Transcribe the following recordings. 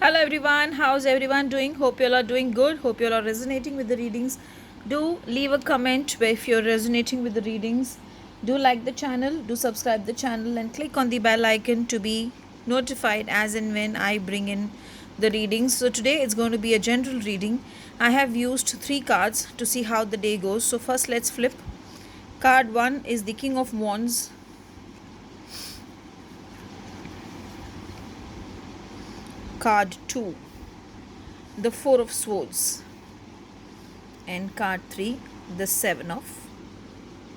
Hello everyone, how's everyone doing? Hope you all are doing good. Hope you all are resonating with the readings. Do leave a comment if you're resonating with the readings. Do like the channel, do subscribe the channel and click on the bell icon to be notified as and when I bring in the readings. So today it's going to be a general reading. I have used 3 cards to see how the day goes. So first let's flip. Card 1 is the King of Wands. Card 2, the Four of Swords, and card 3, the Seven of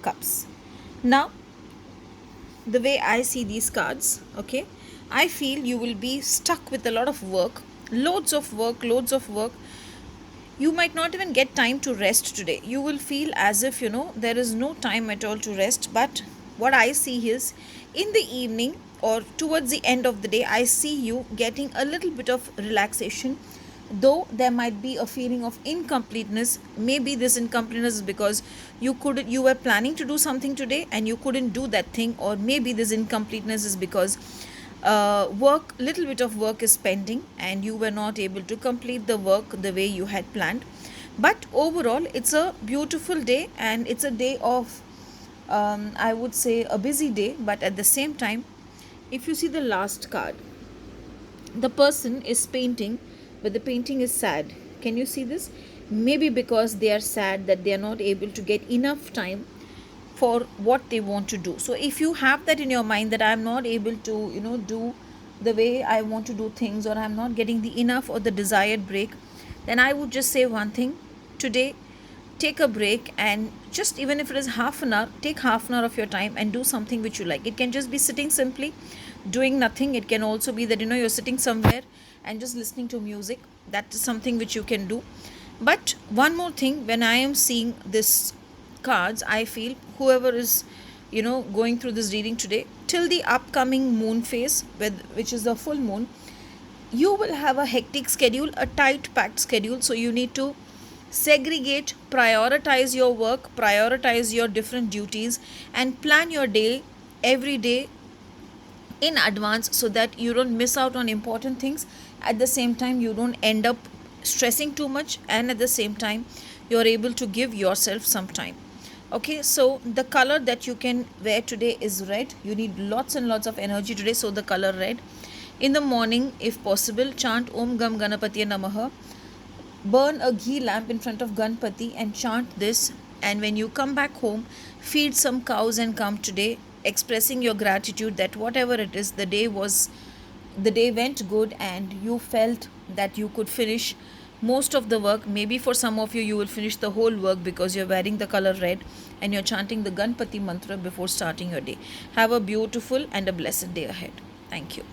Cups. Now, the way I see these cards, okay, I feel you will be stuck with a lot of work, loads of work. You might not even get time to rest today. You will feel as if, there is no time at all to rest. But what I see is in the evening or towards the end of the day, I see you getting a little bit of relaxation. Though there might be a feeling of incompleteness, maybe this incompleteness is because you were planning to do something today and you couldn't do that thing, or maybe this incompleteness is because little bit of work is pending and you were not able to complete the work the way you had planned. But overall it's a beautiful day, and it's a day of I would say a busy day. But at the same time, if you see the last card, the person is painting, but the painting is sad. Can you see this? Maybe because they are sad that they are not able to get enough time for what they want to do. So if you have that in your mind that I'm not able to do the way I want to do things, or I'm not getting the enough or the desired break, then I would just say one thing today: take a break, and just even if it is half an hour, take half an hour of your time and do something which you like. It can just be sitting simply doing nothing. It can also be that you're sitting somewhere and just listening to music. That is something which you can do. But one more thing, when I am seeing this cards, I feel whoever is going through this reading today, till the upcoming moon phase, which is the full moon, you will have a hectic schedule, a tight packed schedule. So you need to segregate, prioritize your work, prioritize your different duties, and plan your day every day in advance, so that you don't miss out on important things. At the same time, you don't end up stressing too much, and at the same time you're able to give yourself some time. Okay, so the color that you can wear today is red. You need lots and lots of energy today, so the color red. In the morning, if possible, chant Om Gam Ganapatiye Namaha. Burn a ghee lamp in front of Ganpati and chant this. And when you come back home, feed some cows and come today, expressing your gratitude that whatever it is, the day went good and you felt that you could finish most of the work. Maybe for some of you will finish the whole work because you're wearing the color red and you're chanting the Ganpati mantra before starting your day. Have a beautiful and a blessed day ahead. Thank you.